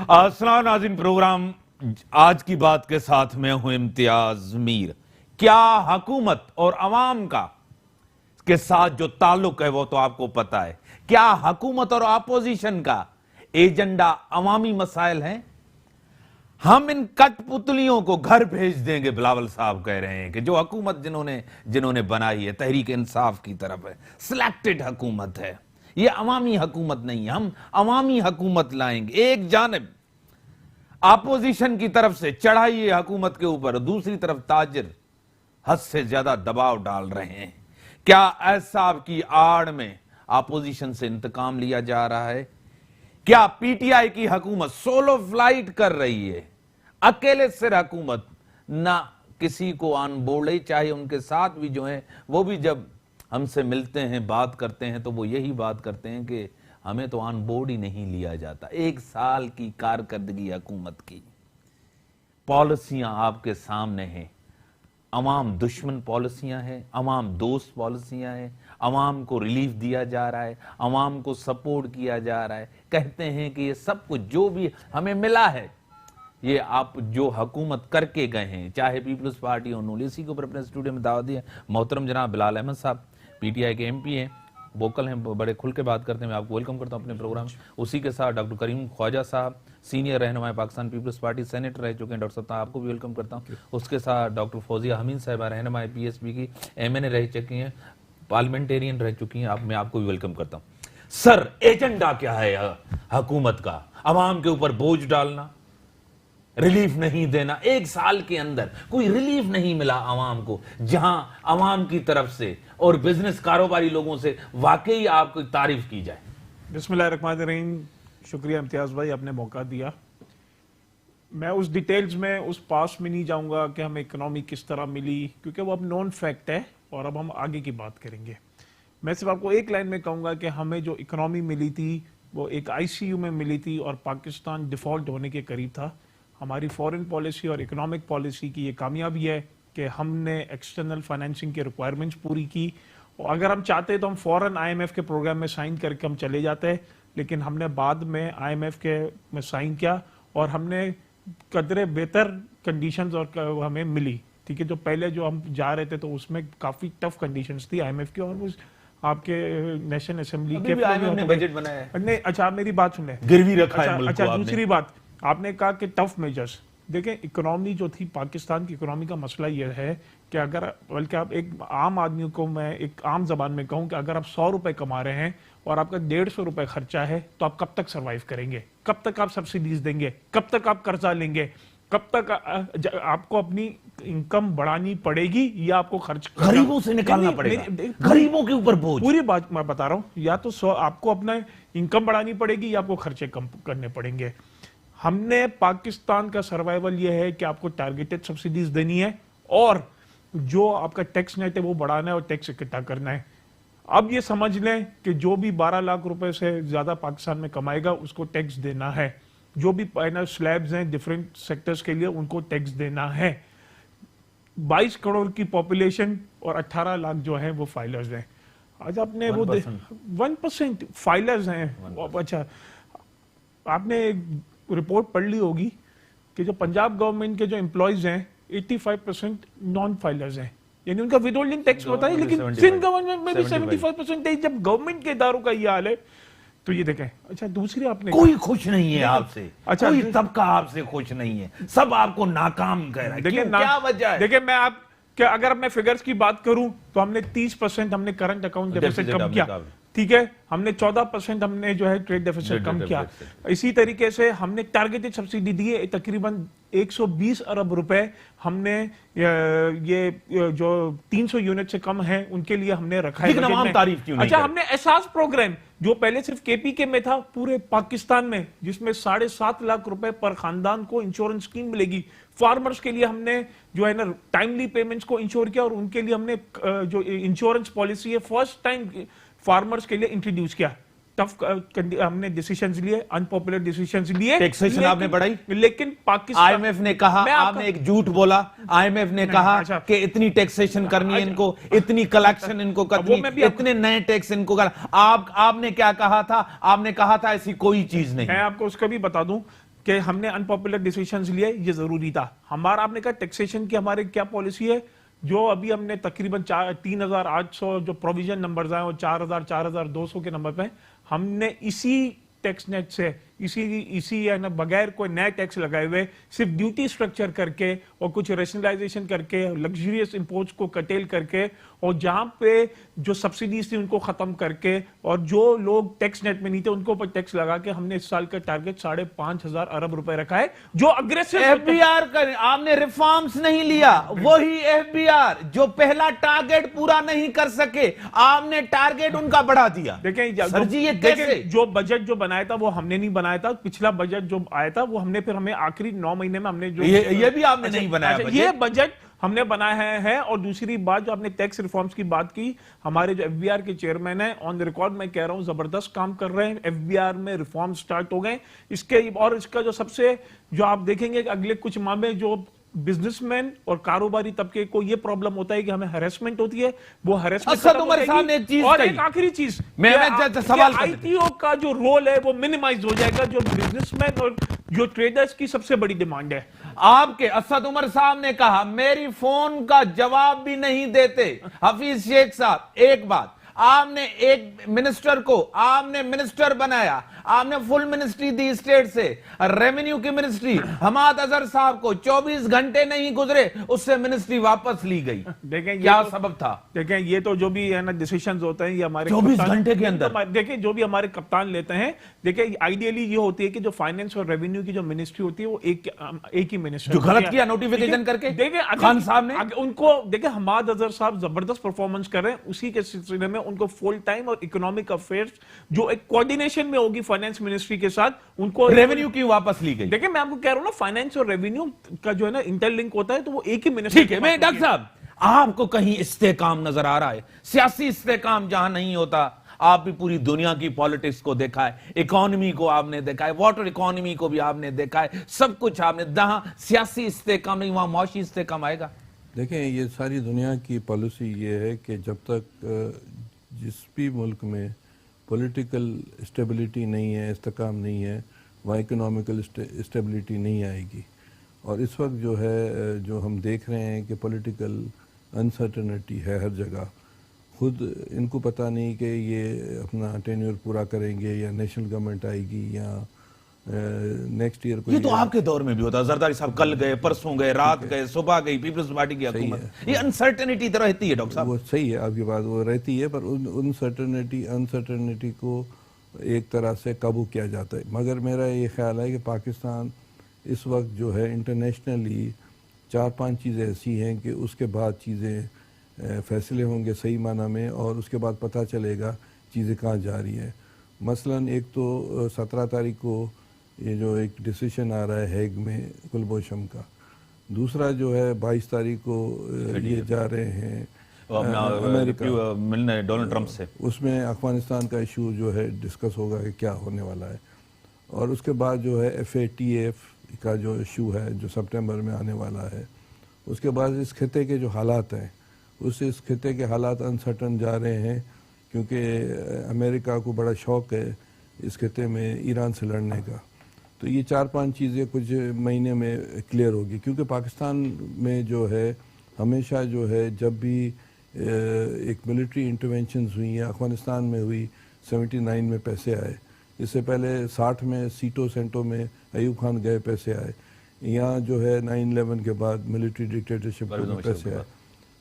السلام ناظرین، پروگرام آج کی بات کے ساتھ میں ہوں امتیاز میر۔ کیا حکومت اور عوام کا کے ساتھ جو تعلق ہے وہ تو آپ کو پتا ہے۔ کیا حکومت اور اپوزیشن کا ایجنڈا عوامی مسائل ہیں؟ ہم ان کٹ پتلیوں کو گھر بھیج دیں گے، بلاول صاحب کہہ رہے ہیں کہ جو حکومت جنہوں نے بنائی ہے تحریک انصاف کی طرف ہے، سلیکٹڈ حکومت ہے، یہ عوامی حکومت نہیں ہے۔ ہم عوامی حکومت لائیں گے۔ ایک جانب اپوزیشن کی طرف سے چڑھائی حکومت کے اوپر، دوسری طرف تاجر حد سے زیادہ دباؤ ڈال رہے ہیں۔ کیا احزاب کی آڑ میں اپوزیشن سے انتقام لیا جا رہا ہے؟ کیا پی ٹی آئی کی حکومت سولو فلائٹ کر رہی ہے؟ اکیلے سر حکومت نہ کسی کو آن بورڈ، چاہے ان کے ساتھ بھی جو ہیں وہ بھی جب ہم سے ملتے ہیں بات کرتے ہیں تو وہ یہی بات کرتے ہیں کہ ہمیں تو آن بورڈ ہی نہیں لیا جاتا۔ ایک سال کی کارکردگی حکومت کی، پالیسیاں آپ کے سامنے ہیں، عوام دشمن پالیسیاں ہیں، عوام دوست پالیسیاں ہیں، عوام کو ریلیف دیا جا رہا ہے، عوام کو سپورٹ کیا جا رہا ہے۔ کہتے ہیں کہ یہ سب کچھ جو بھی ہمیں ملا ہے یہ آپ جو حکومت کر کے گئے ہیں، چاہے پیپلز پارٹی اور نول، اسی کے اوپر اپنے اسٹوڈیو میں دعوت دی ہے۔ محترم جناب بلال احمد صاحب پی ٹی آئی کے ایم پی ہیں، ووکل ہیں، بڑے کھل کے بات کرتے ہیں، میں آپ کو ویلکم کرتا ہوں اپنے پروگرام۔ اسی کے ساتھ ڈاکٹر کریم خواجہ صاحب سینئر رہنما پاکستان پیپلز پارٹی سینیٹر رہ چکے ہیں، ڈاکٹر صاحب آپ کو بھی ویلکم کرتا ہوں۔ اس کے ساتھ ڈاکٹر فوزیہ حمید صاحبہ رہنما پی ایس پی کی ایم این اے رہ چکی ہیں، پارلیمنٹیرین رہ چکی ہیں، میں آپ کو بھی ویلکم کرتا ہوں۔ سر، ایجنڈا کیا ہے حکومت کا؟ عوام کے اوپر بوجھ ڈالنا، ریلیف نہیں دینا۔ ایک سال کے اندر کوئی ریلیف نہیں ملا عوام کو، جہاں عوام کی طرف سے اور بزنس کاروباری لوگوں سے واقعی آپ کو تعریف کی جائے۔ بسم اللہ الرحمن الرحیم۔ شکریہ امتیاز بھائی، آپ نے موقع دیا۔ میں اس ڈیٹیلز میں اس پاس میں نہیں جاؤں گا کہ ہمیں اکنامی کس طرح ملی، کیونکہ وہ اب نون فیکٹ ہے اور اب ہم آگے کی بات کریں گے۔ میں صرف آپ کو ایک لائن میں کہوں گا کہ ہمیں جو اکنامی ملی تھی وہ ایک آئی سی یو میں ملی تھی اور پاکستان ڈیفالٹ ہونے کے قریب تھا۔ ہماری فورن پالیسی اور اکنامک پالیسی کی یہ کامیابی ہے کہ ہم نے ایکسٹرنل فائنینسنگ کے ریکوائرمنٹس پوری کی، اور اگر ہم چاہتے تو ہم فوراً آئی ایم ایف کے پروگرام میں سائن کر کے ہم چلے جاتے، لیکن ہم نے بعد میں آئی ایم ایف کے میں سائن کیا اور ہم نے قدرے بہتر کنڈیشنز اور ہمیں ملی، ٹھیک ہے۔ جو پہلے جو ہم جا رہے تھے تو اس میں کافی ٹف کنڈیشنز تھی آئی ایم ایف کی، اور آپ کے نیشنل اسمبلی کے بجٹ بنایا ہے۔ نہیں، اچھا میری بات سنیں، گروی رکھا ہے ملک کو۔ اچھا دوسری بات، آپ نے کہا کہ ٹف میجرز، دیکھیں اکنامی جو تھی پاکستان کی اکنامی کا مسئلہ یہ ہے کہ اگر بلکہ آپ ایک عام آدمی کو میں ایک عام زبان میں کہوں کہ اگر آپ 100 روپے کما رہے ہیں اور آپ کا 150 روپے خرچہ ہے تو آپ کب تک سروائیو کریں گے؟ کب تک آپ سبسڈیز دیں گے؟ کب تک آپ قرضہ لیں گے؟ کب تک آپ کو اپنی انکم بڑھانی پڑے گی یا آپ کو خرچ غریبوں سے نکالنا پڑے گا؟ غریبوں کے اوپر بوجھ، پوری بات میں بتا رہا ہوں، یا تو آپ کو اپنا انکم بڑھانی پڑے گی یا آپ کو خرچے کم کرنے پڑیں گے۔ ہم نے پاکستان کا سروائیول یہ ہے کہ آپ کو ٹارگیٹڈ سبسڈیز دینی ہے اور جو آپ کا ٹیکس نیٹ ہے وہ بڑھانا ہے اور ٹیکس اکٹھا کرنا ہے۔ اب یہ سمجھ لیں کہ جو بھی 12 لاکھ روپے سے زیادہ پاکستان میں کمائے گا اس کو ٹیکس دینا ہے، جو بھی سلیبز ہیں ڈیفرنٹ سیکٹرز کے لیے ان کو ٹیکس دینا ہے۔ 22 کروڑ کی پاپولیشن اور 18 لاکھ جو ہیں وہ فائلرز ہیں۔ آج آپ نے وہ 1% فائلرز ہیں۔ اچھا، آپ نے رپورٹ پڑھ لی ہوگی کہ جو پنجاب گورنمنٹ کے جو امپلائیز ہیں 85% نان فائلرز ہیں، یعنی ان کا ود ہولڈنگ ٹیکس ہوتا ہے، لیکن سندھ گورنمنٹ میں بھی 75% ہے۔ جب گورنمنٹ کے اداروں کا یہ حال ہے تو یہ دیکھیں۔ اچھا دوسری آپ نے کوئی خوش نہیں ہے آپ سے، کوئی طبقہ آپ سے خوش نہیں ہے، سب آپ کو ناکام کہہ رہا ہے۔ کیا وجہ ہے؟ دیکھیں میں آپ کہ اگر میں فگرز کی بات کروں تو ہم نے 30% ہم نے کرنٹ اکاؤنٹ ڈیفیسٹ کم کیا، ٹھیک ہے، ہم نے 14% ہم نے جو ہے ٹریڈ ڈیفیسٹ کم کیا۔ اسی طریقے سے ہم نے ٹارگیٹڈ سبسڈی دی ہے تقریباً 120 ارب روپے، ہم نے یہ جو 300 یونٹ سے کم ہیں ان کے لیے ہم نے رکھا ہے۔ لیکن عوام تعریف کیوں نہیں؟ اچھا، ہم نے احساس پروگرام جو پہلے صرف کے پی کے میں تھا پورے پاکستان میں، جس میں 7.5 لاکھ روپے پر خاندان کو انشورنس اسکیم ملے گی۔ فارمرز کے لیے ہم نے جو ہے نا ٹائملی پیمنٹس کو انشور کیا اور ان کے لیے ہم نے جو انشورنس پالیسی ہے فرسٹ ٹائم فارمرز کے لیے انٹروڈیوس کیا۔ ٹف ہم نے ڈیسیشنز لیے، انپاپولر ڈیسیشنز لیے، ٹیکسیشن آپ نے بڑھائی، لیکن پاکستان آئی ایم ایف نے کہا، آپ نے ایک جھوٹ بولا، آئی ایم ایف نے کہا کہ اتنی ٹیکسیشن کرنی ہے ان کو، اتنی کلیکشن ان کو کرنی، اتنے نئے ٹیکس ان کو کرنا۔ آپ نے کیا کہا تھا؟ آپ نے کہا تھا ایسی کوئی چیز نہیں۔ میں آپ کو اس کا بھی بتا دوں کہ ہم نے انپاپولر ڈیسیشنز لیے, یہ ضروری تھا ہمارا. آپ نے کہا ٹیکسیشن کی ہمارے کیا پالیسی ہے, جو ابھی ہم نے تقریباً 3800 جو پروویژن نمبرز ہیں وہ 4200 کے نمبر پہ, ہم نے اسی ٹیکس نیٹ سے اسی بغیر کوئی نئے ٹیکس لگائے ہوئے صرف ڈیوٹی سٹرکچر کر کے اور کچھ ریشنلائزیشن کر کے لگژریس امپورٹس کو کٹیل کر کے اور جہاں پہ جو سبسڈیز تھی ان کو ختم کر کے اور جو لوگ ٹیکس نیٹ میں نہیں تھے ان کو اوپر ٹیکس لگا کے ہم نے اس سال کا ٹارگٹ 5,500 ارب روپے رکھا ہے. جو اگریسو ایف بی آر کا آپ نے ریفارمز نہیں لیا, وہی ایف بی آر جو پہلا ٹارگٹ پورا نہیں کر سکے آپ نے ٹارگٹ ان کا بڑھا دیا. دیکھیں سر جی یہ کیسے, جو بجٹ جو بنایا تھا وہ ہم نے نہیں بنایا تھا, پچھلا بجٹ جو آیا تھا وہ ہم نے پھر ہمیں آخری 9 مہینے میں ہم نے جو یہ بھی آپ نے نہیں بنایا, یہ بجٹ ہم نے بنایا ہے. اور دوسری بات جو آپ نے ٹیکس ریفارمز کی بات کی, ہمارے جو ایف بی آر کے چیئرمین ہیں آن ریکارڈ میں کہہ رہا ہوں زبردست کام کر رہے ہیں. ایف بی آر میں ریفارم سٹارٹ ہو گئے اس کے, اور اس کا جو سب سے جو آپ دیکھیں گے کہ اگلے کچھ ماہ میں جو بزنس مین اور کاروباری طبقے کو یہ پرابلم ہوتا ہے کہ ہمیں ہریسمنٹ ہوتی ہے, وہ ہریسمنٹ اسد عمر صاحب نے ایک چیز اور کہی, ایک آخری چیز میں سوال آئی ٹی او کا جو رول ہے وہ منیمائز ہو جائے گا, جو بزنس مین اور جو ٹریڈرز کی سب سے بڑی ڈیمانڈ ہے. آپ کے اسد عمر صاحب نے کہا میری فون کا جواب بھی نہیں دیتے حفیظ شیخ صاحب. ایک بات, آپ نے ایک منسٹر کو آپ نے منسٹر بنایا, آپ نے فل منسٹری دی اسٹیٹ سے, ریونیو کی منسٹری حماد اظہر صاحب کو 24 گھنٹے نہیں گزرے اس سے منسٹری واپس لی گئی. دیکھیں کیا سبب تھا؟ دیکھیں یہ تو جو بھی ہے نا ڈیسیشنز ہوتے ہیں یہ ہمارے 24 گھنٹے کے اندر, دیکھیں جو بھی ہمارے کپتان لیتے ہیں, دیکھیں آئیڈیلی یہ ہوتی ہے کہ جو فائنینس اور ریونیو کی جو منسٹری ہوتی ہے وہ ایک ہی منسٹر جو غلط کیا نوٹیفیکیشن کر کے دیکھیں خان صاحب نے ان کو, دیکھیں حماد اظہر صاحب زبردست پرفارمنس کر رہے ہیں, اسی کے سلسلے میں ان کو فل ٹائم اور اکنامک افیئرز جو ایک کوارڈینیشن میں ہوگی فائنینس منسٹری کے ساتھ ان کو ریونیو کی واپس لی گئی. دیکھیں میں آپ کو کہہ رہا ہوں نا فائنینس اور ریونیو کا جو ہے نا انٹر لنک ہوتا ہے تو وہ ایک ہی منسٹری. ٹھیک ہے, میں ڈاکٹر صاحب آپ کو کہیں استحکام نظر آ رہا ہے, سیاسی استحکام جہاں نہیں ہوتا, آپ بھی پوری دنیا کی پالیٹکس کو دیکھا ہے, اکانومی کو آپ نے دیکھا ہے, واٹر اکانومی کو بھی آپ نے دیکھا ہے, سب کچھ آپ نے, جہاں سیاسی استحکام نہیں وہاں معاشی استحکام آئے گا. دیکھیں یہ ساری دنیا کی پالیسی یہ ہے کہ جب تک جس بھی ملک میں پولیٹیکل اسٹیبلٹی نہیں ہے, استحکام نہیں ہے, وہاں اکنامیکل اسٹیبلٹی نہیں آئے گی. اور اس وقت جو ہے جو ہم دیکھ رہے ہیں کہ پولیٹیکل انسرٹنٹی ہے ہر جگہ, خود ان کو پتہ نہیں کہ یہ اپنا ٹینیور پورا کریں گے یا نیشنل گورنمنٹ آئے گی یا نیکسٹ ایئر کو. یہ تو آپ کے دور میں بھی ہوتا, زرداری صاحب کل گئے, پرسوں گئے, رات گئے, صبح گئی پیپلز پارٹی کی حکومت, یہ انسرٹنٹی تو رہتی ہے ڈاکٹر صاحب. وہ صحیح ہے آپ کی بات, وہ رہتی ہے, پر انسرٹنٹی کو ایک طرح سے قابو کیا جاتا ہے. مگر میرا یہ خیال ہے کہ پاکستان اس وقت جو ہے انٹرنیشنلی 4-5 چیزیں ایسی ہیں کہ اس کے بعد چیزیں فیصلے ہوں گے صحیح معنی میں, اور اس کے بعد پتہ چلے گا چیزیں کہاں جا رہی ہیں. مثلا ایک تو 17 تاریخ کو یہ جو ایک ڈیسیشن آ رہا ہے ہیگ میں کلبھوشم کا, دوسرا جو ہے 22 تاریخ کو یہ جا رہے ہیں امریکہ ملنے ڈونلڈ ٹرمپ سے, اس میں افغانستان کا ایشو جو ہے ڈسکس ہوگا کہ کیا ہونے والا ہے. اور اس کے بعد جو ہے FATF کا جو ایشو ہے جو سپٹمبر میں آنے والا ہے. اس کے بعد اس خطے کے جو حالات ہیں اس خطے کے حالات انسرٹن جا رہے ہیں, کیونکہ امریکہ کو بڑا شوق ہے اس خطے میں ایران سے لڑنے کا. تو یہ 4-5 چیزیں کچھ مہینے میں کلیئر ہوگی, کیونکہ پاکستان میں جو ہے ہمیشہ جو ہے جب بھی ایک ملٹری انٹرونشنز ہوئی ہیں, افغانستان میں ہوئی 79 میں پیسے آئے, اس سے پہلے 60 میں سیٹو سینٹو میں ایوب خان گئے پیسے آئے, یہاں جو ہے 9/11 کے بعد ملٹری ڈکٹیٹرشپ میں پیسے آئے.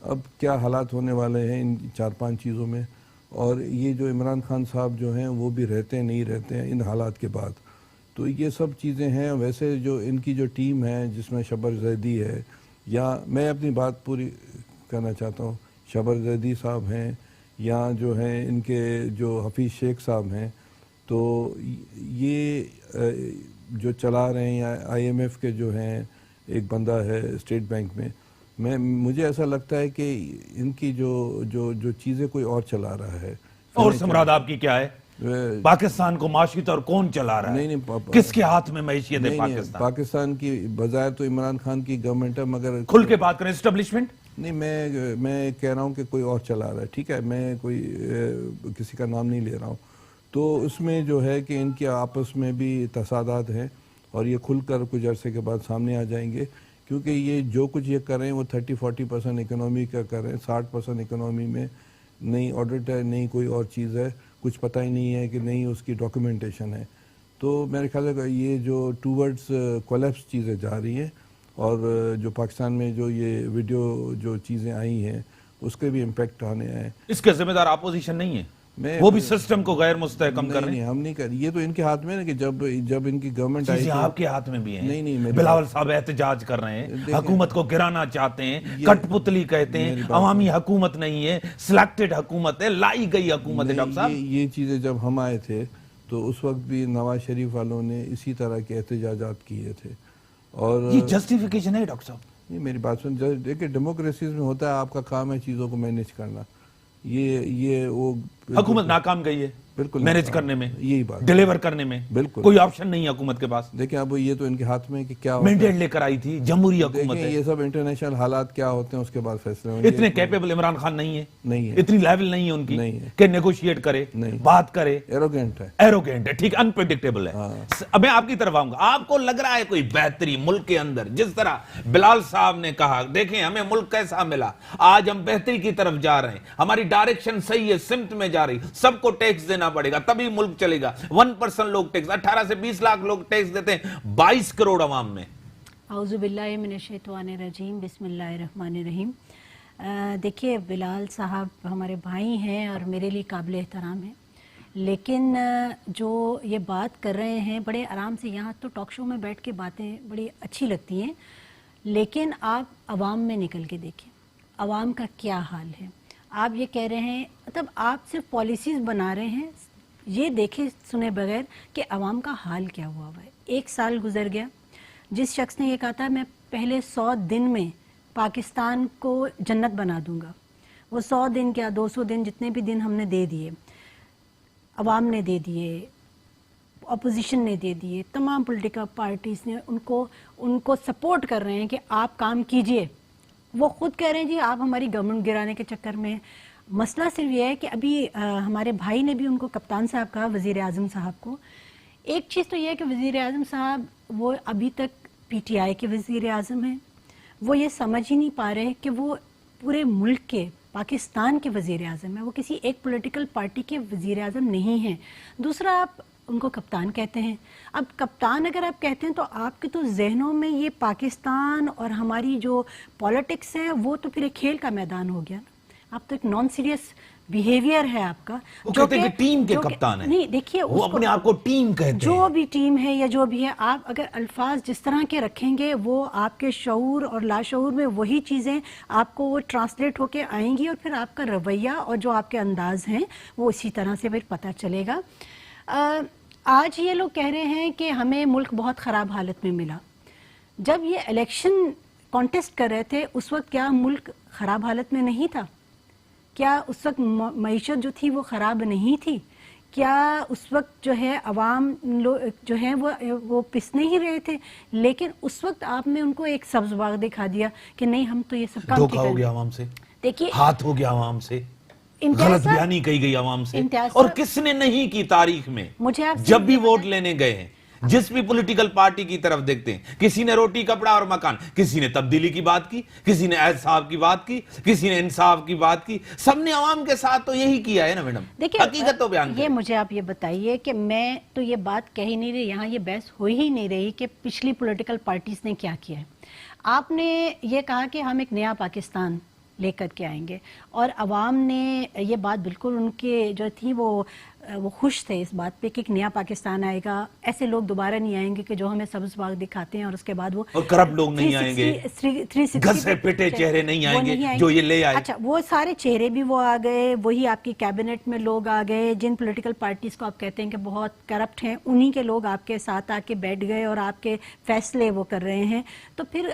اب کیا حالات ہونے والے ہیں ان 4-5 چیزوں میں, اور یہ جو عمران خان صاحب جو ہیں وہ بھی رہتے ہیں نہیں رہتے ہیں ان حالات کے بعد. تو یہ سب چیزیں ہیں. ویسے جو ان کی جو ٹیم ہے جس میں شبر زیدی ہے, یا میں اپنی بات پوری کرنا چاہتا ہوں, شبر زیدی صاحب ہیں یا جو ہیں ان کے جو حفیظ شیخ صاحب ہیں, تو یہ جو چلا رہے ہیں, یا IMF کے جو ہیں ایک بندہ ہے اسٹیٹ بینک میں, مجھے ایسا لگتا ہے کہ ان کی جو چیزیں کوئی اور چلا رہا ہے. اور سمراد آپ کی کیا ہے, پاکستان کو معاشی طور کون چلا رہا ہے, کس کے ہاتھ میں معیشیت ہے پاکستان؟ پاکستان کی بظاہر تو عمران خان کی گورنمنٹ ہے, مگر کھل کے بات کریں اسٹیبلشمنٹ نہیں, میں کہہ رہا ہوں کہ کوئی اور چلا رہا ہے. ٹھیک ہے, میں کوئی کسی کا نام نہیں لے رہا ہوں. تو اس میں جو ہے کہ ان کے آپس میں بھی تصادات ہیں, اور یہ کھل کر کچھ عرصے کے بعد سامنے آ جائیں گے، کیونکہ یہ جو کچھ یہ کر رہے ہیں وہ 30-40% اکنامی کا کر رہے ہیں، 60% اکنامی میں نئی آڈٹ ہے، نئی کوئی اور چیز ہے، کچھ پتہ ہی نہیں ہے کہ نہیں اس کی ڈاکیومنٹیشن ہے. تو میرے خیال ہے یہ جو ٹوورڈز کولیپس چیزیں جا رہی ہیں، اور جو پاکستان میں جو یہ ویڈیو جو چیزیں آئی ہیں اس کے بھی امپیکٹ آنے ہیں. اس کے ذمہ دار اپوزیشن نہیں ہے، وہ بھی سسٹم کو غیر مستحکم کر رہے ہیں. نہیں ہم نہیں کر، یہ تو ان کے ہاتھ میں ہے نا، کہ جب ان کی گورنمنٹ آئی چیزیں تھی. آپ کے ہاتھ میں بھی ہیں. نہیں بلاول صاحب احتجاج کر رہے ہیں، حکومت کو گرانا چاہتے ہیں، کٹ پتلی کہتے ہیں، عوامی حکومت نہیں ہے، سلیکٹڈ حکومت ہے، لائی گئی حکومت ہے. ڈاکٹر صاحب یہ چیزیں جب ہم آئے تھے تو اس وقت بھی نواز شریف والوں نے اسی طرح کے احتجاجات کیے تھے. اور یہ جسٹیفیکیشن ہے ڈاکٹر صاحب؟ یہ میری بات سن، دیکھیں ڈیموکریسیز میں ہوتا ہے آپ کا کام ہے چیزوں کو مینیج کرنا. یہ وہ حکومت ناکام گئی ہے بالکل مینیج کرنے میں، یہی بات ڈیلیور کرنے میں. بالکل کوئی آپشن نہیں ہے حکومت کے پاس. دیکھیں اب یہ تو ان کے ہاتھ میں ہے کہ کیا ہوتا ہے. مینڈیٹ لے کر آئی تھی، جمہوری حکومت دیکھیں ہے. یہ سب انٹرنیشنل حالات کیا ہوتے ہیں اس کے بعد فیصلے ہوں گے. اتنے کیپیبل عمران خان نہیں ہے، نہیں ہے، اتنی لیول نہیں ہے ان کی نہیں ہے کہ نیگوشیٹ کرے، نہیں، بات کرے. ایروگینٹ ہے، ایروگینٹ ہے، ٹھیک، انپریڈکٹیبل ہے. اب میں آپ کی طرف آؤں گا. آپ کو لگ رہا ہے کوئی بہتری ملک کے اندر؟ جس طرح بلال صاحب نے کہا، دیکھیں ہمیں ملک کیسا ملا، آج ہم بہتری کی طرف جا رہے ہیں، ہماری ڈائریکشن صحیح ہے، سمت میں جا رہی، سب کو ٹیکس دینا پڑے گا تبھی ملک چلے گا. 1% لوگ ٹیکس، 18 سے 20 لاکھ لوگ ٹیکس دیتے ہیں 22 کروڑ عوام میں. اعوذ باللہ من الشیطان الرجیم، بسم اللہ الرحمن الرحیم. دیکھیے بلال صاحب ہمارے بھائی ہیں اور میرے لیے قابل احترام ہیں، لیکن جو یہ بات کر رہے ہیں بڑے آرام سے، یہاں تو ٹاک شو میں بیٹھ کے باتیں بڑی اچھی لگتی ہیں، لیکن آپ عوام میں نکل کے دیکھیں عوام کا کیا حال ہے. آپ یہ کہہ رہے ہیں، مطلب آپ صرف پالیسیز بنا رہے ہیں، یہ دیکھے سنے بغیر کہ عوام کا حال کیا ہوا ہے. 1 سال گزر گیا، جس شخص نے یہ کہا تھا میں پہلے 100 دن میں پاکستان کو جنت بنا دوں گا، وہ 100 دن کیا 200 دن جتنے بھی دن ہم نے دے دیے، عوام نے دے دیے، اپوزیشن نے دے دیے، تمام پولیٹیکل پارٹیز نے ان کو سپورٹ کر رہے ہیں کہ آپ کام کیجئے. وہ خود کہہ رہے ہیں جی آپ ہماری گورنمنٹ گرانے کے چکر میں. مسئلہ صرف یہ ہے کہ ابھی ہمارے بھائی نے بھی ان کو کپتان صاحب کہا، وزیر اعظم صاحب کو. ایک چیز تو یہ ہے کہ وزیر اعظم صاحب وہ ابھی تک پی ٹی آئی کے وزیر اعظم ہیں، وہ یہ سمجھ ہی نہیں پا رہے کہ وہ پورے ملک کے، پاکستان کے وزیر اعظم ہیں، وہ کسی ایک پولیٹیکل پارٹی کے وزیر اعظم نہیں ہیں. دوسرا آپ ان کو کپتان کہتے ہیں. اب کپتان اگر آپ کہتے ہیں تو آپ کے تو ذہنوں میں یہ پاکستان اور ہماری جو پالیٹکس ہے وہ تو پھر ایک کھیل کا میدان ہو گیا نا. آپ تو ایک نان سیریس بیہیویئر ہے آپ کا. وہ کہتے ہیں کہ ٹیم کے کپتان ہیں. نہیں دیکھیے وہ اپنے آپ کو ٹیم کہتے ہیں. جو بھی ٹیم ہے یا جو بھی ہے، آپ اگر الفاظ جس طرح کے رکھیں گے وہ آپ کے شعور اور لاشعور میں وہی چیزیں آپ کو وہ ٹرانسلیٹ ہو کے آئیں گی، اور پھر آپ کا رویہ اور جو آپ کے انداز ہیں وہ اسی طرح سے پھر پتہ چلے گا. آج یہ لوگ کہہ رہے ہیں کہ ہمیں ملک بہت خراب حالت میں ملا. جب یہ الیکشن کانٹیسٹ کر رہے تھے اس وقت کیا ملک خراب حالت میں نہیں تھا؟ کیا اس وقت معیشت جو تھی وہ خراب نہیں تھی؟ کیا اس وقت جو ہے عوام جو ہیں وہ پس نہیں رہے تھے؟ لیکن اس وقت آپ نے ان کو ایک سبز باغ دکھا دیا کہ نہیں ہم تو یہ سب کام دھوکہ ہو گیا عوام سے، دیکھیے ہاتھ ہو گیا عوام سے، غلط بیانی کہی گئی عوام سے. اور کس نے نہیں کی تاریخ میں؟ جب بھی ووٹ لینے گئے ہیں جس بھی پولیٹیکل پارٹی کی طرف دیکھتے ہیں، کسی نے روٹی کپڑا اور مکان، کسی نے تبدیلی کی بات کی، کسی نے احتساب کی بات کی، کسی نے انصاف کی بات کی. سب نے عوام کے ساتھ تو یہی کیا ہے نا میڈم. حقیقت تو بیان یہ مجھے آپ یہ بتائیے کہ میں تو یہ بات کہہ ہی نہیں رہی، یہاں یہ بحث ہو ہی نہیں رہی کہ پچھلی پولیٹیکل پارٹیز نے کیا کیا ہے. آپ نے یہ کہا کہ ہم ایک نیا پاکستان لے کر کے آئیں گے، اور عوام نے یہ بات بالکل ان کے جو تھی وہ خوش تھے اس بات پہ کہ ایک نیا پاکستان آئے گا. ایسے لوگ دوبارہ نہیں آئیں گے کہ جو ہمیں سبز باغ دکھاتے ہیں اور اس کے بعد وہ اور کرپٹ لوگ نہیں آئیں گے، گھسے پٹے چہرے نہیں آئیں گے جو یہ لے آئے. اچھا وہ سارے چہرے بھی وہ آ گئے، وہی آپ کی کیبنٹ میں لوگ آ گئے جن پولیٹیکل پارٹیز کو آپ کہتے ہیں کہ بہت کرپٹ ہیں، انہی کے لوگ آپ کے ساتھ آ کے بیٹھ گئے اور آپ کے فیصلے وہ کر رہے ہیں. تو پھر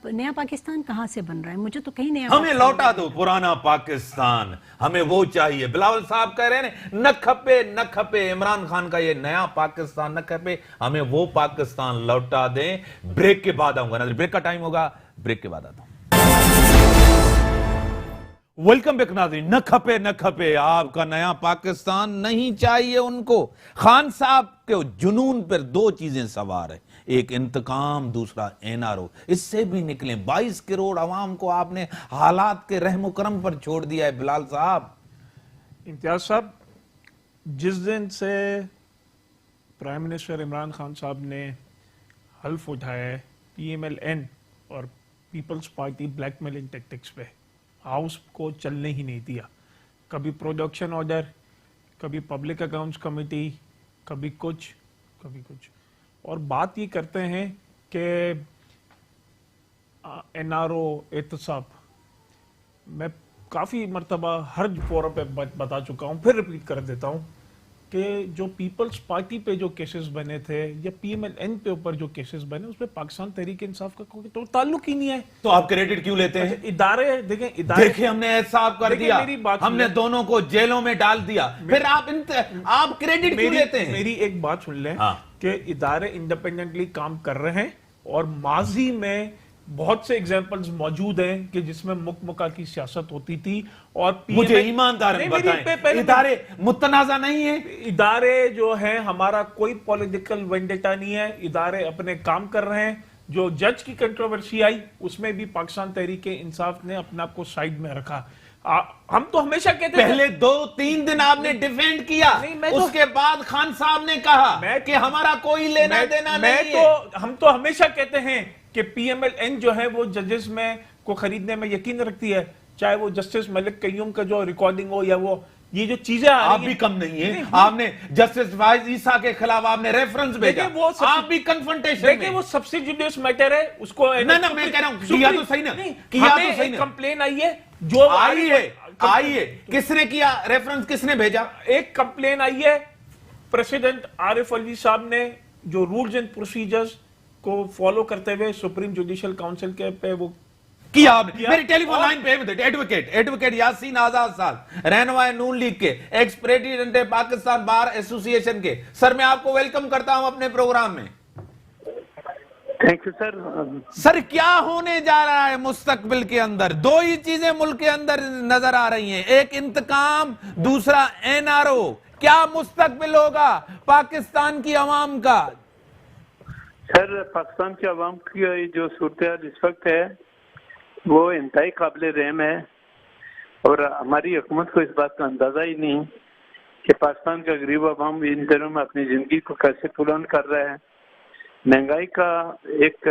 نیا پاکستان کہاں سے بن رہا ہے؟ مجھے تو کہیں نیا. ہمیں لوٹا دو پرانا پاکستان، ہمیں وہ چاہیے. بلاول صاحب کہہ رہے ہیں نہ کھپے نہ کھپے عمران خان کا یہ نیا پاکستان نہ کھپے، ہمیں وہ پاکستان لوٹا دیں. بریک کے بعد آؤں گا، ناظرین بریک کا ٹائم ہوگا، بریک کے بعد آتا ہوں. ویلکم بیک ناظرین. نہ کھپے نہ کھپے، آپ کا نیا پاکستان نہیں چاہیے ان کو. خان صاحب کے جنون پر 2 چیزیں سوار ہیں. ایک انتقام، دوسرا NRO. اس سے بھی نکلیں. 22 کروڑ عوام کو آپ نے حالات کے رحم و کرم پر چھوڑ دیا ہے بلال صاحب. امتیاز صاحب، جس دن سے پرائم منسٹر عمران خان صاحب نے حلف اٹھایا ہے PMLN اور People's Party blackmailing tactics پہ، ہاؤس کو چلنے ہی نہیں دیا. کبھی پروڈکشن آرڈر، کبھی پبلک اکاؤنٹس کمیٹی، کبھی کچھ کبھی کچھ. اور بات یہ کرتے ہیں کہ NRO احتساب. میں کافی مرتبہ ہر فورم پہ بتا چکا ہوں، پھر ریپیٹ کر دیتا ہوں کہ جو پیپلز پارٹی پہ جو کیسز بنے تھے یا PMLN پہ اوپر جو کیسز بنے، اس پہ پاکستان تحریک انصاف کا کوئی تو تعلق ہی نہیں ہے. تو آپ کریڈٹ کیوں لیتے ہیں؟ ادارے دیکھیں ہم نے احتساب کر دیکھیں دیا، میری بات ہم نے دونوں کو جیلوں میں ڈال دیا، پھر آپ کریڈٹ کیوں لیتے ہیں؟ میری ایک بات سن لیں ہاں. کہ ادارے انڈیپینڈنٹلی کام کر رہے ہیں، اور ماضی میں بہت سے ایگزامپلز موجود ہیں کہ جس میں مکہ کی سیاست ہوتی تھی. اور مجھے ایماندار بتائیں، ادارے متنازع نہیں ہیں؟ ادارے جو ہیں، ہمارا کوئی پولیٹیکل وینڈیٹا نہیں ہے، ادارے اپنے کام کر رہے ہیں. جو جج کی کنٹروورسی آئی اس میں بھی پاکستان تحریک انصاف نے اپنے آپ کو سائیڈ میں رکھا. ہم تو ہمیشہ کہتے ہیں، پہلے 2-3 دن آپ نے ڈیفینڈ کیا، اس کے بعد خان صاحب نے کہا کہ ہمارا کوئی لینا دینا نہیں ہے. ہم تو ہمیشہ کہتے ہیں کہ PMLN جو ہے وہ ججز میں کو خریدنے میں یقین رکھتی ہے، چاہے وہ جسٹس ملک قیوم کا جو ریکارڈنگ ہو یا وہ یہ جو چیزیں آپ بھی کم نہیں ہیں. آپ نے جسٹس فائز عیسیٰ کے خلاف آپ نے ریفرنس بھیجا، آپ بھی کنفرنٹیشن میں. دیکھیں وہ سبسیڈیوس میٹر ہے، اس کو میں کہہ رہا ہوں کیا تو صحیح نا، کیا تو صحیح نا. کمپلین آئی ہے جو آئی ہے، کس نے کیا ریفرنس، کس نے بھیجا؟ ایک کمپلین آئی ہے پریسیڈنٹ عارف علوی صاحب نے، جو رولز اینڈ پروسیجرز کو فالو کرتے ہوئے سپریم جوڈیشل کاؤنسل کے پہ وہ کیا آپ نے. میری ٹیلی فون لائن پہ ایڈوکیٹ یاسین آزاد صاحب، رہنما نون لیگ کے، ایکس پریزیڈنٹ پاکستان بار ایسوسی ایشن کے. سر میں آپ کو ویلکم کرتا ہوں اپنے پروگرام میں. Thank you sir. سر کیا ہونے جا رہا ہے مستقبل کے اندر؟ 2 ہی چیزیں ملک کے اندر نظر آ رہی ہیں، ایک انتقام، دوسرا NRO. کیا مستقبل ہوگا پاکستان کی عوام کا؟ سر پاکستان کی عوام کی جو صورتحال اس وقت ہے وہ انتہائی قابل رحم ہے، اور ہماری حکومت کو اس بات کا اندازہ ہی نہیں کہ پاکستان کا غریب عوام ان دنوں میں اپنی زندگی کو کیسے پلان کر رہا ہے. مہنگائی کا ایک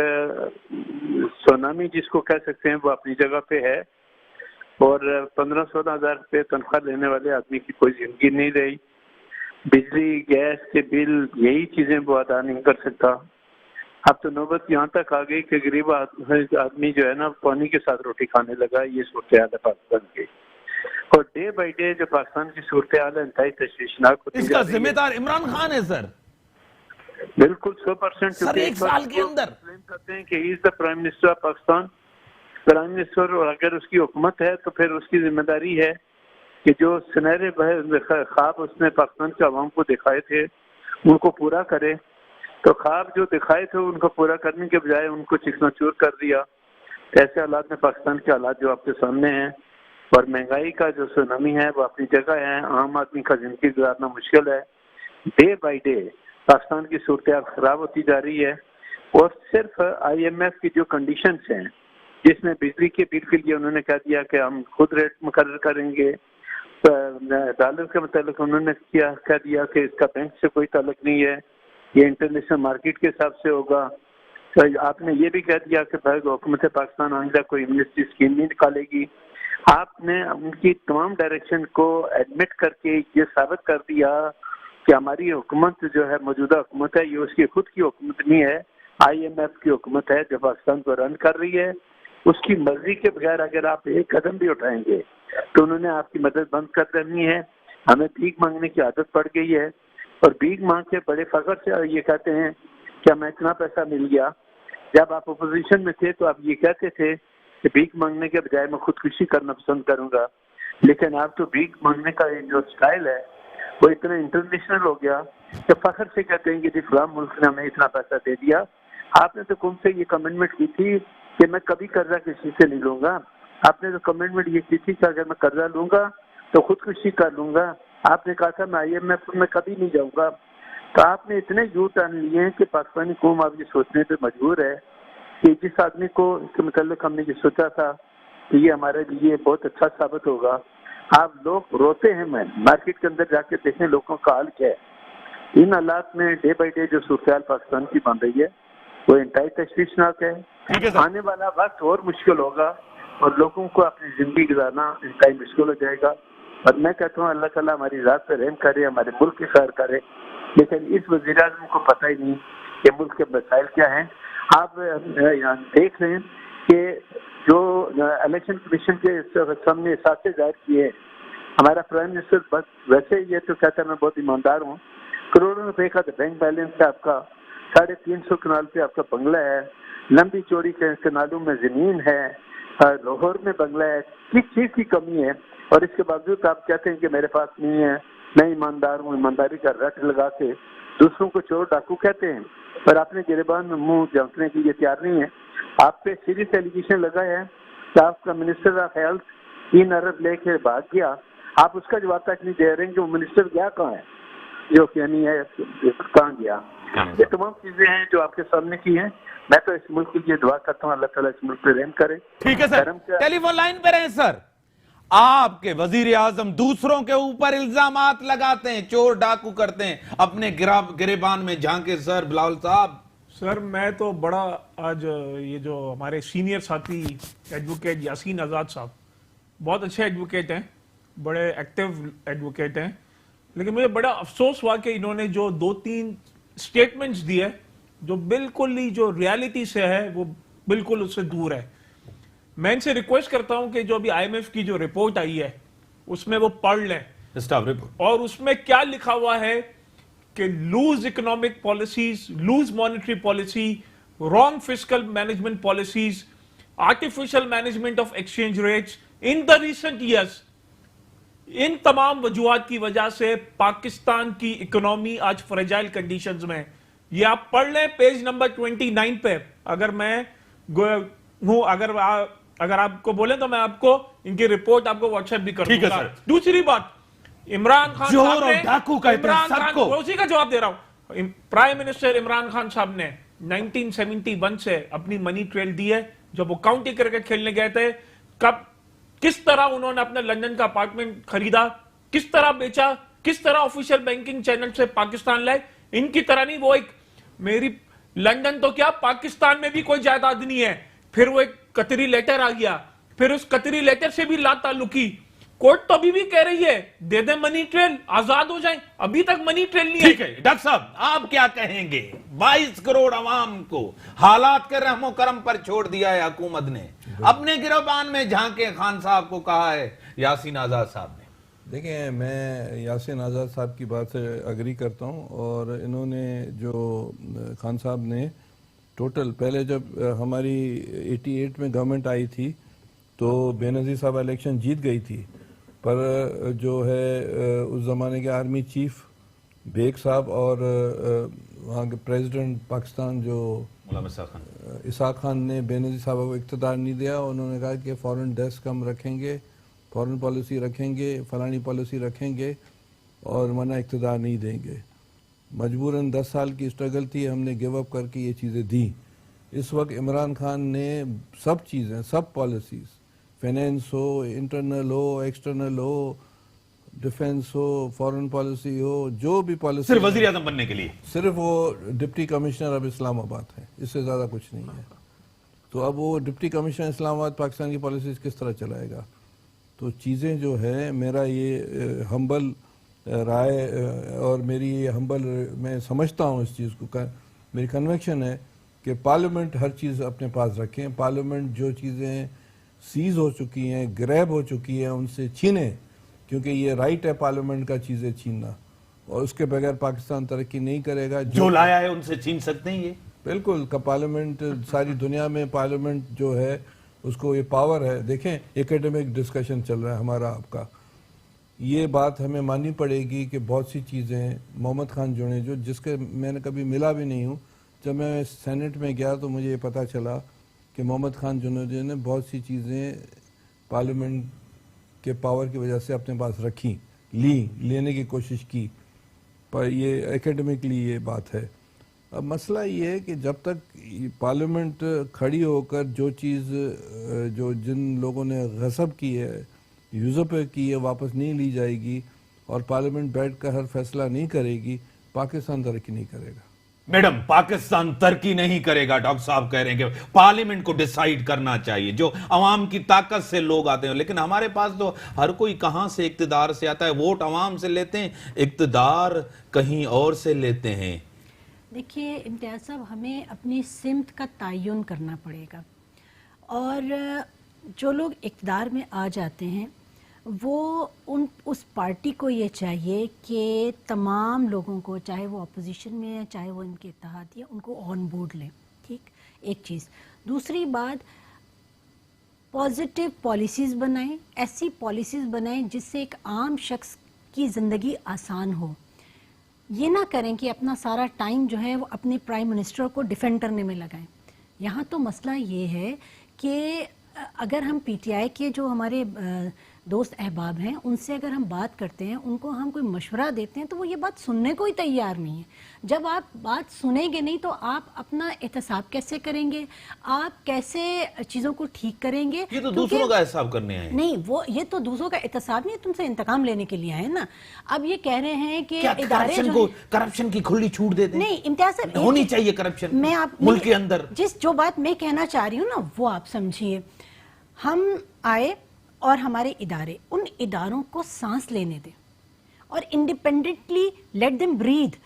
سونامی جس کو کہہ سکتے ہیں وہ اپنی جگہ پہ ہے، اور 15-16 ہزار روپے تنخواہ لینے والے آدمی کی کوئی زندگی نہیں رہی. بجلی گیس کے بل یہی چیزیں وہ ادا نہیں کر سکتا. اب تو نوبت یہاں تک آ گئی کہ غریب آدمی جو ہے نا پانی کے ساتھ روٹی کھانے لگا. یہ صورتحال ہے پاکستان کی، اور ڈے بائی ڈے جو پاکستان کی صورتحال ہے انتہائی تشویشناک ہوتی اس کا ذمہ دار عمران خان ہے سر. بالکل 100%. سر ایک سال کے اندر کرتے ہیں کہ he is the prime minister of Pakistan. Prime minister, اور اگر اس کی حکومت ہے تو پھر اس کی ذمہ داری ہے کہ جو سنہرے خواب اس نے پاکستان کے عوام کو دکھائے تھے ان کو پورا کرے. تو خواب جو دکھائے تھے ان کو پورا کرنے کے بجائے ان کو چکنا چور کر دیا. ایسے حالات میں پاکستان کے حالات جو آپ کے سامنے ہیں، اور مہنگائی کا جو سونامی ہے وہ اپنی جگہ ہے. عام آدمی کا زندگی گزارنا مشکل ہے. ڈے بائی ڈے پاکستان کی صورتحال خراب ہوتی جا رہی ہے، اور صرف IMF کی جو کنڈیشنز ہیں، جس میں بجلی کے بل کے لیے انہوں نے کہہ دیا کہ ہم خود ریٹ مقرر کریں گے، ڈالر کے متعلق انہوں نے کہہ دیا کہ اس کا بینک سے کوئی تعلق نہیں ہے، یہ انٹرنیشنل مارکیٹ کے حساب سے ہوگا. تو آپ نے یہ بھی کہہ دیا کہ حکومت پاکستان آئندہ کوئی امنسٹی اسکیم نہیں نکالے گی. آپ نے ان کی تمام ڈائریکشن کو ایڈمٹ کر کے یہ ثابت کر دیا کہ ہماری حکومت جو ہے موجودہ حکومت ہے، یہ اس کی خود کی حکومت نہیں ہے، IMF کی حکومت ہے جو پاکستان کو رن کر رہی ہے. اس کی مرضی کے بغیر اگر آپ ایک قدم بھی اٹھائیں گے تو انہوں نے آپ کی مدد بند کر دینی ہے. ہمیں بھیک مانگنے کی عادت پڑ گئی ہے، اور بھیک مانگ کے بڑے فخر سے یہ کہتے ہیں کہ ہمیں اتنا پیسہ مل گیا. جب آپ اپوزیشن میں تھے تو آپ یہ کہتے تھے کہ بھیک مانگنے کے بجائے میں خودکشی کرنا پسند کروں گا. لیکن آپ تو بھیک مانگنے کا جو سٹائل ہے وہ اتنا انٹرنیشنل ہو گیا کہ فخر سے کہتے ہیں کہ جی فلاں ملک نے ہمیں اتنا پیسہ دے دیا. آپ نے تو کم سے یہ کمٹمنٹ کی تھی کہ میں کبھی قرضہ کسی سے نہیں لوں گا. آپ نے تو کمٹمنٹ یہ کی تھی کہ اگر میں قرضہ لوں گا تو خودکشی کر لوں گا. آپ نے کہا تھا میں IMF میں کبھی نہیں جاؤں گا. تو آپ نے اتنے یو ٹرن لیے ہیں کہ پاکستانی قوم آپ یہ سوچنے پہ مجبور ہے کہ جس آدمی کو اس کے متعلق ہم نے یہ سوچا تھا کہ یہ ہمارے لیے بہت اچھا ثابت ہوگا، آپ لوگ روتے ہیں. میں مارکیٹ کے اندر جا کے دیکھیں لوگوں کا حال کیا ہے. ان حالات میں ڈے بائی ڈے جو صورتحال پاکستان کی بن رہی ہے وہ انتہائی تشویشناک ہے. آنے والا وقت اور مشکل ہوگا اور لوگوں کو اپنی زندگی گزارنا انتہائی مشکل ہو جائے گا. اور میں کہتا ہوں اللہ تعالیٰ ہماری ذات پہ رحم کرے، ہمارے ملک کی خیر کرے. لیکن اس وزیر اعظم کو پتہ ہی نہیں کہ ملک کے مسائل کیا ہیں. آپ دیکھ رہے ہیں کہ جو الیکشن کمیشن کے سامنے احساسے ظاہر کیے ہیں، ہمارا پرائم منسٹر بس ویسے یہ تو کہتا ہے میں بہت ایماندار ہوں، کروڑوں روپے کا بینک بیلنس ہے آپ کا، 350 کنال پہ آپ کا بنگلہ ہے، لمبی چوڑی کے کنالوں میں زمین ہے، لاہور میں بنگلہ ہے. کس چیز کی کمی ہے؟ اور اس کے باوجود آپ کہتے ہیں کہ میرے پاس نہیں ہے، میں ایماندار ہوں. ایمانداری کا رٹ لگا کے دوسروں کو چور ڈاکو کہتے ہیں، پر اپنے گریبان میں منہ جھانکنے کے لیے تیار نہیں ہے. آپ پہ سیریس ایلیگیشن لگا ہے کہ آپ کا منسٹر آف ہیلتھ 3 ارب لے کے بھاگ گیا. آپ اس کا جواب تک نہیں دے رہے ہیں کہ وہ منسٹر گیا کہاں ہے، جو کہ نہیں ہے کہاں گیا. یہ تمام چیزیں ہیں جو آپ کے سامنے کی ہیں. میں تو اس ملک کے لیے دعا کرتا ہوں اللہ تعالیٰ اس ملک پہ رحم کرے. ٹھیک ہے سر، ٹیلی فون لائن پہ رہیں سر. آپ کے وزیر اعظم دوسروں کے اوپر الزامات لگاتے ہیں، چور ڈاکو کرتے ہیں، اپنے گریبان میں جھانکے. سر بلاول صاحب. سر میں تو بڑا آج یہ جو ہمارے سینئر ساتھی ایڈوکیٹ یاسین آزاد صاحب بہت اچھے ایڈوکیٹ ہیں، بڑے ایکٹیو ایڈوکیٹ ہیں، لیکن مجھے بڑا افسوس ہوا کہ انہوں نے جو 2-3 سٹیٹمنٹس دیے جو بالکل ہی جو ریالٹی سے ہے وہ بالکل اس سے دور ہے. میں ان سے ریکویسٹ کرتا ہوں کہ جو ابھی آئی ایم ایف کی جو رپورٹ آئی ہے اس میں وہ پڑھ لیں، اور اس میں کیا لکھا ہوا ہے کہ loose economic policies, loose monetary policy, wrong fiscal management policies, artificial management of exchange rates in the recent years, ان تمام وجوہات کی وجہ سے پاکستان کی اکنامی آج فریجائل کنڈیشنز میں. یہ آپ پڑھ لیں پیج نمبر 29 پہ. اگر میں ہوں اگر آپ کو بولیں تو میں آپ کو ان کی رپورٹ آپ کو واٹس ایپ بھی کر دوں گا. دوسری بات، عمران خان صاحب نے اسی کا جواب دے رہا ہوں. پرائم منسٹر عمران خان صاحب نے 1971 سے اپنی منی ٹریل دی ہے. جب وہ کاؤنٹی کرکٹ کھیلنے گئے تھے، کس طرح انہوں نے اپنا لندن کا اپارٹمنٹ خریدا، کس طرح بیچا، کس طرح آفیشیل بینکنگ چینل سے پاکستان لائے. ان کی طرح نہیں، وہ ایک میری لندن تو کیا پاکستان میں بھی کوئی جائیداد نہیں ہے. پھر وہ ایک قطری لیٹر آ گیا، پھر اس قطری لیٹر سے بھی لا تعلقی. کورٹ تو ابھی بھی کہہ رہی ہے دے دیں منی ٹریل، آزاد ہو جائیں. ابھی تک منی ٹریل نہیں ہے. ٹھیک ہے ڈاکٹر صاحب، آپ کیا کہیں گے؟ 22 کروڑ عوام کو حالات کے رحم و کرم پر چھوڑ دیا ہے حکومت نے، اپنے گریبان میں جھانکے خان صاحب کو کہا ہے یاسین آزاد صاحب نے. دیکھیں، میں یاسین آزاد صاحب کی بات سے اگری کرتا ہوں. اور انہوں نے جو خان صاحب نے ٹوٹل پہلے جب ہماری 88 میں گورنمنٹ آئی تھی تو بے نظیر صاحب الیکشن جیت گئی تھی، پر جو ہے اس زمانے کے آرمی چیف بیگ صاحب اور وہاں کے پریزیڈنٹ پاکستان جو اسحاق خان نے بے نظیر صاحب کو اقتدار نہیں دیا. انہوں نے کہا کہ فورن ڈیسک ہم رکھیں گے، فورن پالیسی رکھیں گے، فلانی پالیسی رکھیں گے، اور منع اقتدار نہیں دیں گے. مجبوراً 10 سال کی اسٹرگل تھی، ہم نے گیو اپ کر کے یہ چیزیں دی. اس وقت عمران خان نے سب چیزیں، سب پالیسیز، فائنینس ہو، انٹرنل ہو، ایکسٹرنل ہو، ڈیفنس ہو، فورن پالیسی ہو، جو بھی پالیسی، صرف وزیر اعظم بننے کے لیے صرف وہ ڈپٹی کمشنر اب اسلام آباد ہے، اس سے زیادہ کچھ نہیں ہے. تو اب وہ ڈپٹی کمشنر اسلام آباد پاکستان کی پالیسیز کس طرح چلائے گا؟ تو چیزیں جو ہے، میرا یہ ہمبل رائے اور میری یہ ہمبل، میں سمجھتا ہوں اس چیز کو، میری کنوکشن ہے کہ پارلیمنٹ ہر چیز اپنے پاس رکھیں. پارلیمنٹ جو چیزیں سیز ہو چکی ہیں، گریب ہو چکی ہیں، ان سے چھینیں، کیونکہ یہ رائٹ ہے پارلیمنٹ کا چیزیں چھیننا، اور اس کے بغیر پاکستان ترقی نہیں کرے گا. جو لایا ہے ان سے چھین سکتے ہیں یہ بالکل. پارلیمنٹ ساری دنیا میں پارلیمنٹ جو ہے اس کو یہ پاور ہے. دیکھیں، ایکیڈمک ڈسکشن چل رہا ہے ہمارا آپ کا، یہ بات ہمیں ماننی پڑے گی کہ بہت سی چیزیں محمد خان جونے جو جس کے میں نے کبھی ملا بھی نہیں ہوں، جب میں سینٹ میں گیا تو مجھے یہ پتہ چلا کہ محمد خان جنوجی نے بہت سی چیزیں پارلیمنٹ کے پاور کی وجہ سے اپنے پاس رکھی، لینے کی کوشش کی. پر یہ ایکیڈمکلی یہ بات ہے. اب مسئلہ یہ ہے کہ جب تک پارلیمنٹ کھڑی ہو کر جو چیز جو جن لوگوں نے غصب کی ہے, یوزپ کی ہے, واپس نہیں لی جائے گی اور پارلیمنٹ بیٹھ کر ہر فیصلہ نہیں کرے گی, پاکستان ترقی نہیں کرے گا. میڈم, پاکستان ترقی نہیں کرے گا. ڈاکٹر صاحب کہہ رہے ہیں کہ پارلیمنٹ کو ڈیسائیڈ کرنا چاہیے, جو عوام کی طاقت سے لوگ آتے ہیں. لیکن ہمارے پاس تو ہر کوئی کہاں سے اقتدار سے آتا ہے, ووٹ عوام سے لیتے ہیں, اقتدار کہیں اور سے لیتے ہیں. دیکھیے امتیاز صاحب, ہمیں اپنی سمت کا تعین کرنا پڑے گا, اور جو لوگ اقتدار میں آ جاتے ہیں وہ اس پارٹی کو یہ چاہیے کہ تمام لوگوں کو, چاہے وہ اپوزیشن میں ہیں چاہے وہ ان کے اتحادی ہیں, ان کو آن بورڈ لیں. ٹھیک, ایک چیز. دوسری بات, پازیٹیو پالیسیز بنائیں, ایسی پالیسیز بنائیں جس سے ایک عام شخص کی زندگی آسان ہو. یہ نہ کریں کہ اپنا سارا ٹائم جو ہے وہ اپنے پرائم منسٹر کو ڈیفینڈ کرنے میں لگائیں. یہاں تو مسئلہ یہ ہے کہ اگر ہم پی ٹی آئی کے جو ہمارے دوست احباب ہیں ان سے اگر ہم بات کرتے ہیں, ان کو ہم کوئی مشورہ دیتے ہیں تو وہ یہ بات سننے کو ہی تیار نہیں ہے. جب آپ بات سنیں گے نہیں تو آپ اپنا احتساب کیسے کریں گے, آپ کیسے چیزوں کو ٹھیک کریں گے؟ یہ تو دوسروں کا حساب کرنے آئے ہیں. نہیں, وہ یہ تو دوسروں کا احتساب نہیں, تم سے انتقام لینے کے لیے آئے نا. اب یہ کہہ رہے ہیں کہ ادارے جو کرپشن کی کھلی چھوٹ دیتے ہیں. نہیں امتیاز صاحب, ہونی چاہیے کرپشن میں آپ ملک کے اندر. جو بات میں کہنا چاہ رہی ہوں نا وہ آپ سمجھیے. ہم آئے اور ہمارے ادارے, ان اداروں کو سانس لینے دیں اور انڈیپینڈنٹلی لیٹ دیم بریتھ.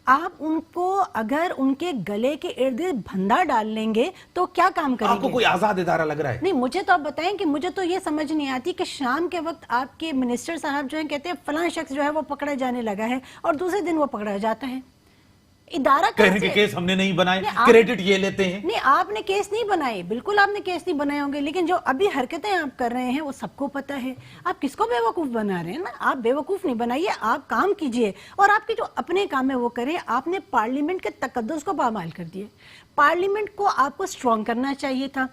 آپ ان کو اگر ان کے گلے کے ارد گرد بھندا ڈال لیں گے تو کیا کام کریں گے؟ آپ کو کوئی آزاد ادارہ لگ رہا ہے؟ نہیں, مجھے تو آپ بتائیں کہ مجھے تو یہ سمجھ نہیں آتی کہ شام کے وقت آپ کے منسٹر صاحب جو ہیں کہتے ہیں فلاں شخص جو ہے وہ پکڑا جانے لگا ہے, اور دوسرے دن وہ پکڑا جاتا ہے. ادارہ کہنے کے کیس ہم نے نہیں بنائے, کریڈٹ یہ لیتے ہیں. نہیں, آپ نے کیس نہیں بنائے, بالکل آپ نے کیس نہیں بنائے ہوں گے, لیکن جو ابھی حرکتیں آپ کر رہے ہیں وہ سب کو پتہ ہے. آپ کس کو بے وقوف بنا رہے ہیں نا, آپ بے وقوف نہیں بنائیے, آپ کام کیجئے اور آپ کے جو اپنے کام ہے وہ کریں. آپ نے پارلیمنٹ کے تقدس کو پامال کر دیے. پارلیمنٹ کو آپ کو اسٹرانگ کرنا چاہیے تھا,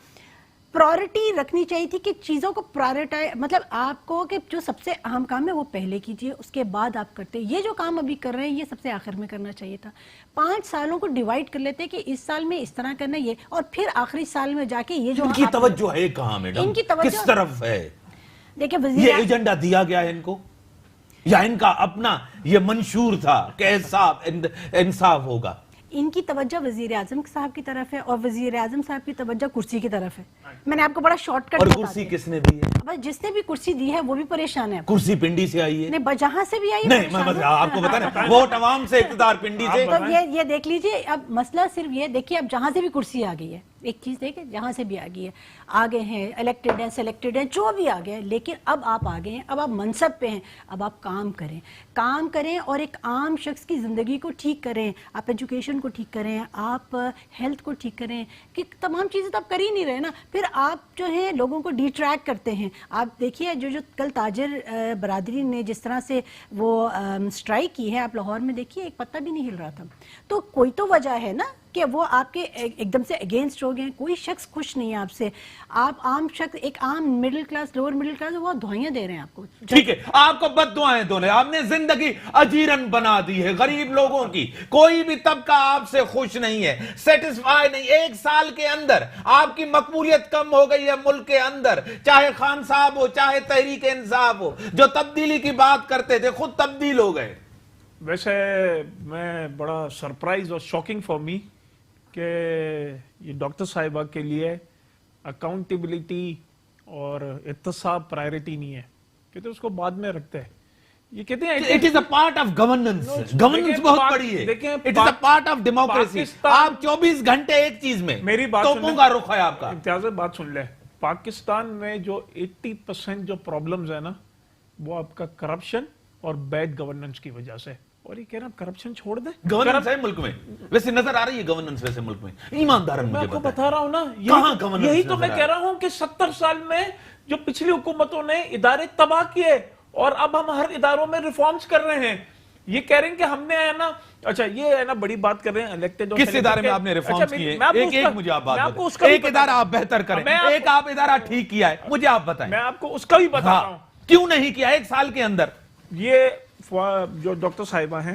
پرائورٹی رکھنی چاہیے تھی کہ چیزوں کو پرائورٹائز, مطلب آپ کو کہ جو سب سے اہم کام ہے وہ پہلے کیجئے, اس کے بعد آپ کرتے. یہ جو کام ابھی کر رہے ہیں یہ سب سے آخر میں کرنا چاہیے تھا. 5 سالوں کو ڈیوائیڈ کر لیتے کہ اس سال میں اس طرح کرنا یہ, اور پھر آخری سال میں جا کے یہ جو ان کی توجہ ہے کہاں میڈم, ان کی توجہ کس طرف ہے؟ دیکھیں یہ ایجنڈا دیا گیا ہے ان کو, یا ان کا اپنا یہ منشور تھا کہ انصاف ہوگا؟ ان کی توجہ وزیر اعظم صاحب کی طرف ہے اور وزیر اعظم صاحب کی توجہ کرسی کی طرف ہے. میں نے آپ کو بڑا شارٹ کٹ اور کرسی کس نے دی ہے؟ جس نے بھی کرسی دی ہے وہ بھی پریشان ہے. کرسی پنڈی سے آئی ہے؟ نہیں, جہاں سے بھی آئی نہیں, میں آپ کو بتا رہا ہوں ووٹ عوام سے, اقتدار پنڈی سے. تو یہ دیکھ لیجئے, اب مسئلہ صرف یہ دیکھیے, اب جہاں سے بھی کرسی آ گئی ہے, ایک چیز دیکھیں, جہاں سے بھی آ گئی ہے, آگے ہیں, الیکٹڈ ہیں, سلیکٹڈ ہیں, جو بھی آگے ہیں, لیکن اب آپ آگے ہیں, اب آپ منصب پہ ہیں, اب آپ کام کریں اور ایک عام شخص کی زندگی کو ٹھیک کریں. آپ ایجوکیشن کو ٹھیک کریں, آپ ہیلتھ کو ٹھیک کریں, کہ تمام چیزیں تو آپ کر ہی نہیں رہے نا. پھر آپ جو ہیں لوگوں کو ڈیٹریکٹ کرتے ہیں. آپ دیکھیے جو کل تاجر برادری نے جس طرح سے وہ اسٹرائک کی ہے, آپ لاہور میں دیکھیے ایک پتہ بھی نہیں ہل رہا تھا. تو کوئی تو وجہ ہے نا کہ وہ آپ کے ایک دم سے اگینسٹ ہو گئے ہیں. کوئی شخص خوش نہیں ہے آپ سے. آپ عام شخص, ایک عام middle class, lower middle class, وہ دعائیں دے رہے ہیں آپ کو. ٹھیک ہے, آپ کو بد دعائیں دو رہے, آپ نے زندگی اجیرن بنا دی ہے غریب لوگوں کی. کوئی بھی طبقہ آپ سے خوش نہیں ہے, سیٹسفائی نہیں. 1 سال کے اندر آپ کی مقبولیت کم ہو گئی ہے ملک کے اندر, چاہے خان صاحب ہو چاہے تحریک انصاف ہو. جو تبدیلی کی بات کرتے تھے خود تبدیل ہو گئے. ویسے میں بڑا سرپرائز اور شاکنگ فار می کہ یہ ڈاکٹر صاحبہ کے لیے اکاؤنٹیبلٹی اور احتساب پرائیورٹی نہیں ہے, کہتے اس کو بعد میں رکھتے ہیں. یہ کہتے ہیں it is a part of governance. Governance بہت بڑی ہے, it is a part of democracy. آپ 24 گھنٹے ایک چیز میں, میری بات توپوں کا رخ ہے آپ کا. امتیاز بات سن لے, پاکستان میں جو 80% جو پرابلمز ہیں نا وہ آپ کا کرپشن اور بیڈ گورننس کی وجہ سے. اور یہ کہہ رہا کرپشن چھوڑ دیں. گورننس ہے ملک میں, ویسے نظر آ رہی ہے گورننس ویسے ملک میں, ایماندارن میں مجھے آپ کو بتائیں. بتا رہا ہوں نا, کہاں گورننس یہی تو میں کہہ رہا ہوں کہ 70 سال میں جو پچھلی حکومتوں نے ادارے تباہ کیے اور اب ہم ہر اداروں میں ریفارمز کر رہے ہیں. یہ کہہ رہے ہیں کہ ہم نے ہے نا, اچھا یہ ہے نا بڑی بات کر رہے ہیں الیکٹڈ. کس ادارے میں آپ نے ریفارمز کیے؟ ایک مجھے آپ بات بتائیں. ایک ادارہ آپ بہتر کریں, ایک آپ ادارہ ٹھیک کیا ہے, مجھے آپ بتائیں. میں آپ کو اس کا بھی بتا رہا ہوں کیوں نہیں کیا 1 سال کے اندر. یہ جو ڈاکٹر صاحبہ ہیں